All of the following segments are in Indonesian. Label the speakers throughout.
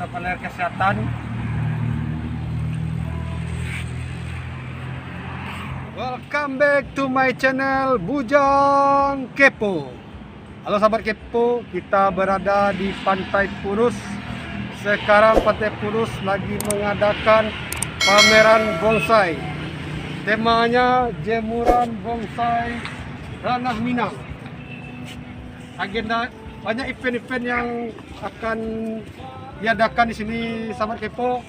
Speaker 1: atau penilaian kesehatan. Welcome back to my channel Bujang Kepo. Halo sahabat Kepo, kita berada di Pantai Purus. Sekarang Pantai Purus lagi mengadakan pameran bonsai. Temanya jemuran bonsai ranah Minang. Agenda banyak event-event yang akan diadakan di sini sahabat Kepo.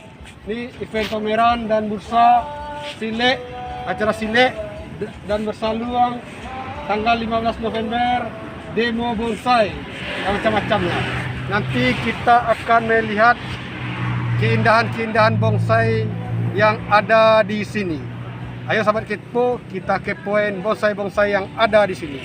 Speaker 1: Ini event pameran dan bursa silek, acara silek dan bersaluang tanggal 15 November, demo bonsai yang macam-macamnya. Nanti kita akan melihat keindahan-keindahan bonsai yang ada di sini. Ayo sahabat Kepo, kita kepoin bonsai-bonsai yang ada di sini.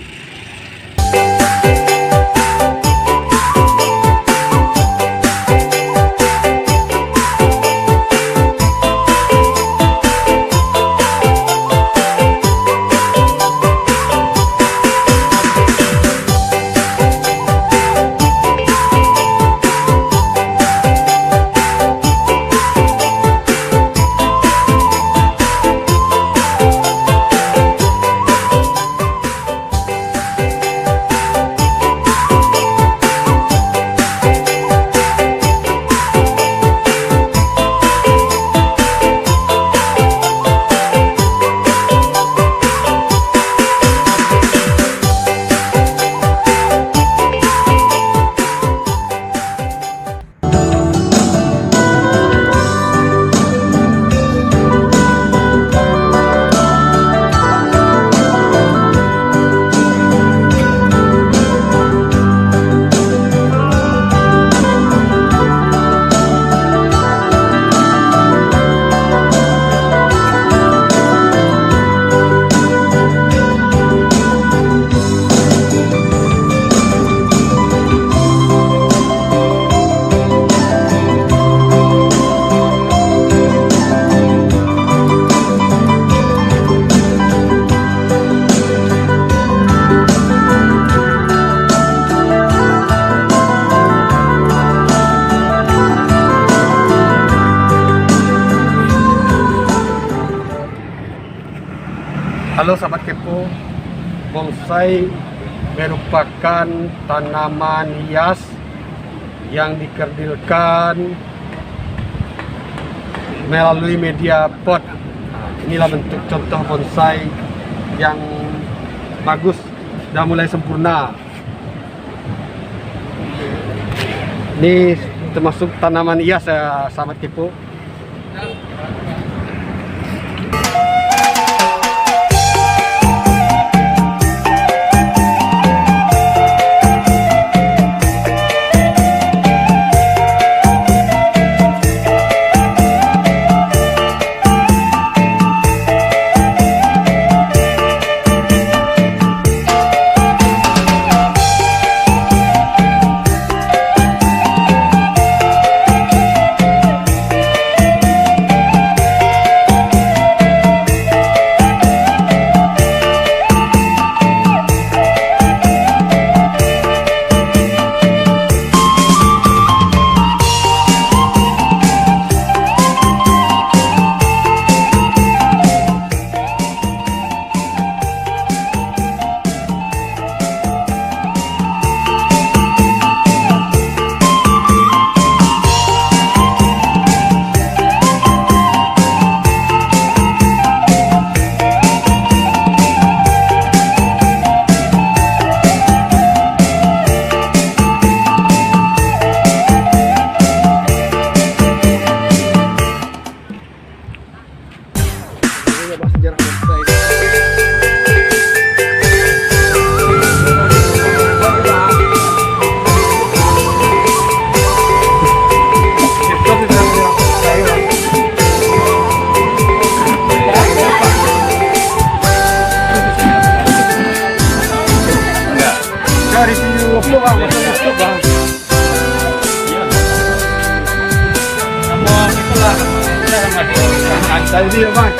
Speaker 1: Halo sahabat Kepo, bonsai merupakan tanaman hias yang dikerdilkan melalui media pot. Inilah bentuk contoh bonsai yang bagus dan mulai sempurna. Ini termasuk tanaman hias ya sahabat Kepo. Sejarah bonsai. Dari sini waktu bang, waktu bang. Semua itulah. Dari dia bang.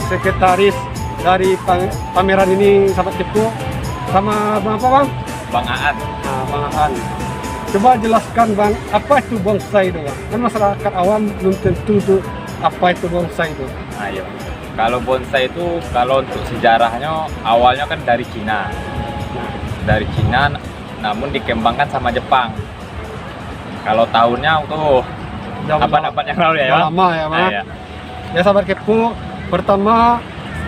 Speaker 1: sekretaris dari pameran ini, sahabat Kepo, sama Bang apa Bang?
Speaker 2: Bang Aan.
Speaker 1: Nah, Bang Aan. Coba jelaskan Bang, apa itu bonsai itu Bang? Kan masyarakat awam belum tentu tuh apa itu bonsai itu.
Speaker 2: Ayo. Kalau bonsai itu, kalau untuk sejarahnya awalnya kan dari Cina. Dari Cina, namun dikembangkan sama Jepang. Kalau tahunnya tuh abad-abad yang lalu ya,
Speaker 1: lama ya Bang.
Speaker 2: Iya.
Speaker 1: Ya sahabat Kepo, pertama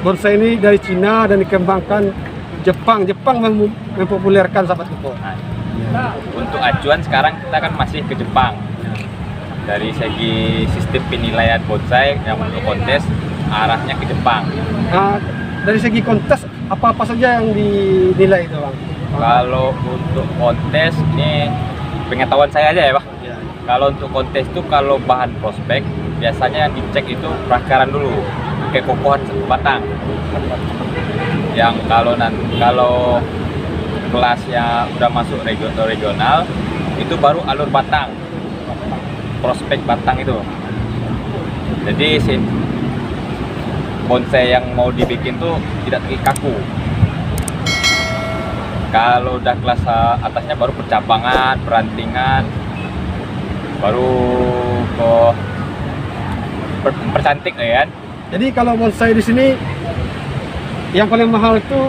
Speaker 1: bonsai ini dari Cina dan dikembangkan Jepang. Jepang mempopulerkan sahabat Kepo.
Speaker 2: Untuk acuan sekarang kita kan masih ke Jepang. Dari segi sistem penilaian bonsai yang untuk kontes arahnya ke Jepang.
Speaker 1: Nah, dari segi kontes apa saja yang dinilai itu Bang?
Speaker 2: Kalau untuk kontes ini pengetahuan saya aja ya Pak.
Speaker 1: Ya.
Speaker 2: Kalau untuk kontes itu kalau bahan prospek biasanya yang dicek itu perakaran dulu, kekokohan batang. Yang kalau kelasnya udah masuk regional itu baru alur batang, prospek batang itu. Jadi bonsai yang mau dibikin tuh tidak kaku. Kalau udah kelas atasnya baru percabangan, perantingan, baru ke percantik ya kan.
Speaker 1: Jadi kalau bonsai di sini yang paling mahal itu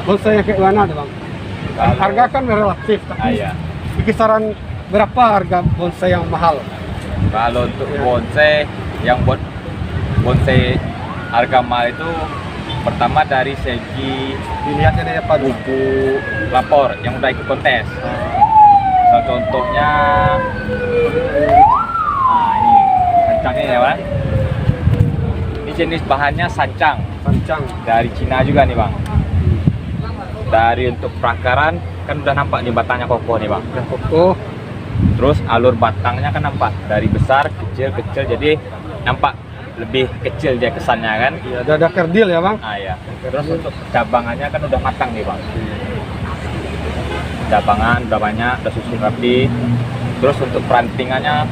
Speaker 1: bonsai yang kayak mana Bang? Harga kan relatif, tapi
Speaker 2: Iya.
Speaker 1: di kisaran berapa harga bonsai yang mahal?
Speaker 2: Kalau untuk bonsai yang buat bonsai harga mahal itu pertama dari segi
Speaker 1: Dilihatnya dari apa?
Speaker 2: buku lapor yang udah ikut kontes. Nah, contohnya, nah ini sancangnya ya Bang. Ini jenis bahannya sancang
Speaker 1: Sancang.
Speaker 2: dari Cina juga nih Bang. Dari untuk perakaran kan udah nampak nih batangnya kokoh nih Bang.
Speaker 1: Udah kokoh.
Speaker 2: Terus alur batangnya kan nampak dari besar kecil jadi nampak lebih kecil dia kesannya kan.
Speaker 1: Ya, ada kerdil ya Bang.
Speaker 2: Ah ya. Terus untuk cabangannya kan udah matang nih Bang. Cabangan udah banyak, udah susun rapi. Terus untuk perantingannya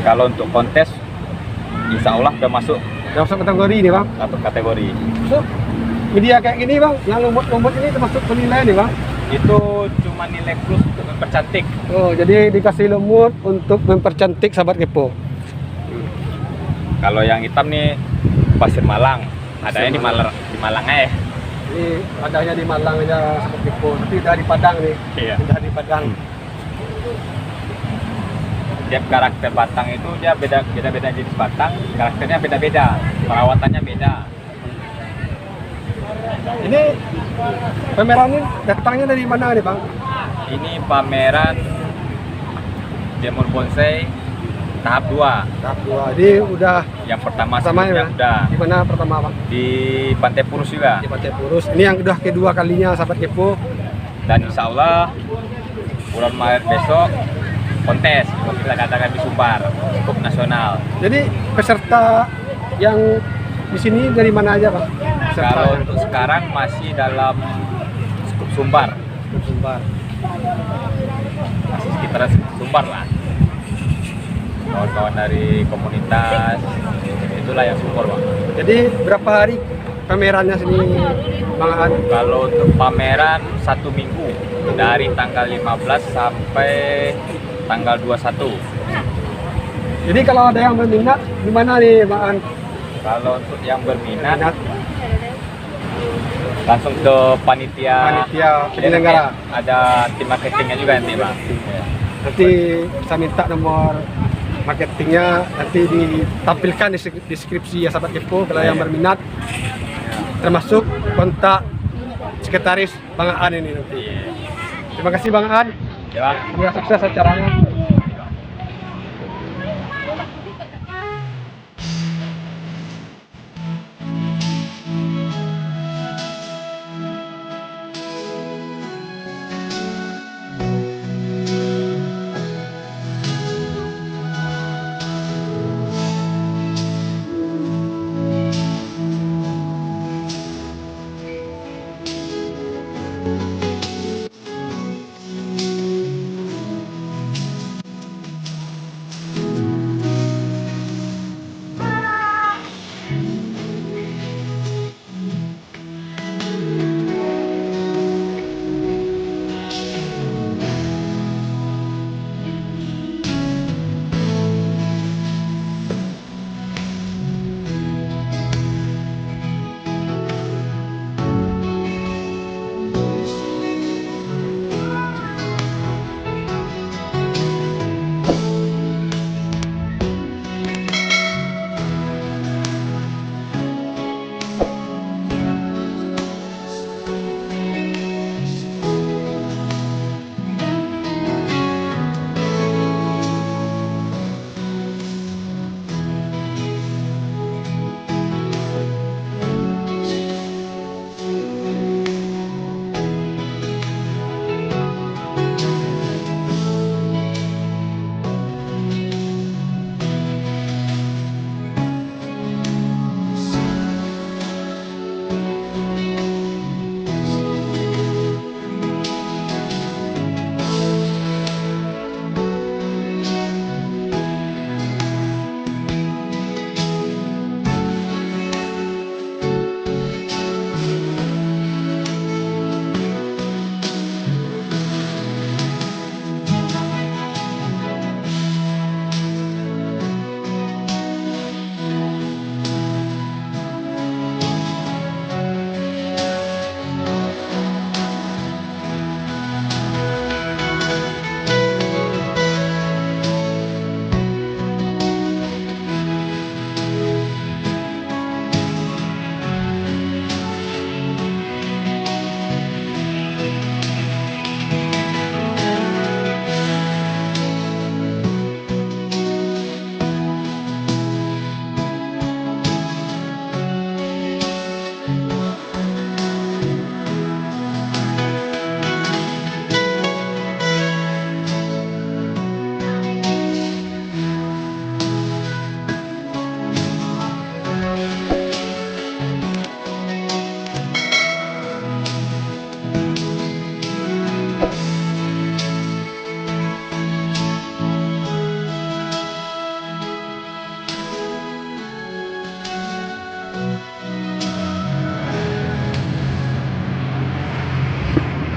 Speaker 2: kalau untuk kontes insya Allah udah masuk
Speaker 1: kategori ini Bang.
Speaker 2: satu kategori.
Speaker 1: So, media kayak gini Bang, yang lumut-lumut ini termasuk penilaian nih Bang.
Speaker 2: Itu cuma nilai plus untuk mempercantik.
Speaker 1: Oh, jadi dikasih lumut untuk mempercantik sahabat Kepo.
Speaker 2: Kalau yang hitam nih pasir Malang, adanya di Malang ya.
Speaker 1: Ini adanya di Malang aja sahabat Kepo, tapi udah di Padang nih.
Speaker 2: Iya.
Speaker 1: Udah di Padang.
Speaker 2: Tiap karakter batang itu dia beda jenis batang, karakternya beda-beda, perawatannya beda.
Speaker 1: Ini pameran ini datangnya dari mana nih Bang?
Speaker 2: Ini pameran Jemur Bonsai tahap 2.
Speaker 1: Tahap 2. Jadi udah
Speaker 2: Yang pertama
Speaker 1: sama ya?
Speaker 2: sebelumnya udah
Speaker 1: Di mana pertama Bang?
Speaker 2: di Pantai Purus juga.
Speaker 1: Di Pantai Purus. Ini yang udah kedua kalinya sahabat Kepo.
Speaker 2: Dan insya Allah bulan Maret besok kontes, kita katakan di Sumbar, skup nasional.
Speaker 1: Jadi peserta yang di sini dari mana aja Bang?
Speaker 2: Kalau untuk sekarang masih dalam skup Sumbar,
Speaker 1: Sumbar.
Speaker 2: masih sekitaran Sumbar lah. Kawan-kawan dari komunitas, itulah yang support Bang.
Speaker 1: Jadi berapa hari pamerannya sini Bang Aan?
Speaker 2: Kalau untuk pameran 1 minggu dari tanggal 15 sampai tanggal 21.
Speaker 1: Jadi kalau ada yang berminat di mana nih Bang Aan?
Speaker 2: Kalau untuk yang berminat langsung ke panitia
Speaker 1: penyelenggara.
Speaker 2: Ada tim marketingnya juga nanti Bang.
Speaker 1: Nanti saya minta nomor marketingnya, nanti ditampilkan di deskripsi ya sahabat Kepo kalau yang berminat, termasuk kontak sekretaris Bang Aan ini nanti. Terima kasih Bang Aan.
Speaker 2: Ya Bang.
Speaker 1: Semoga sukses acaranya.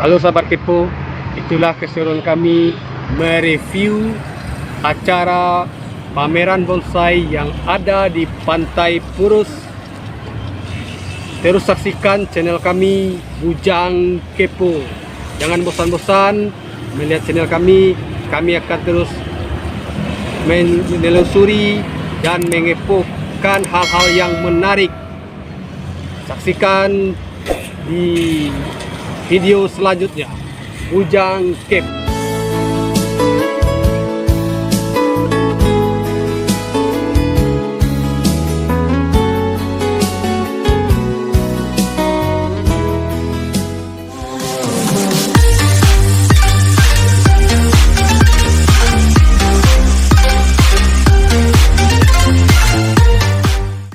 Speaker 1: Halo sahabat kepo, itulah keseruan kami mereview acara pameran bonsai yang ada di Pantai Purus. Terus saksikan channel kami Bujang Kepo. Jangan bosan-bosan melihat channel kami akan terus menelusuri dan mengepokan hal-hal yang menarik. Saksikan di video selanjutnya. Bujang Kepo.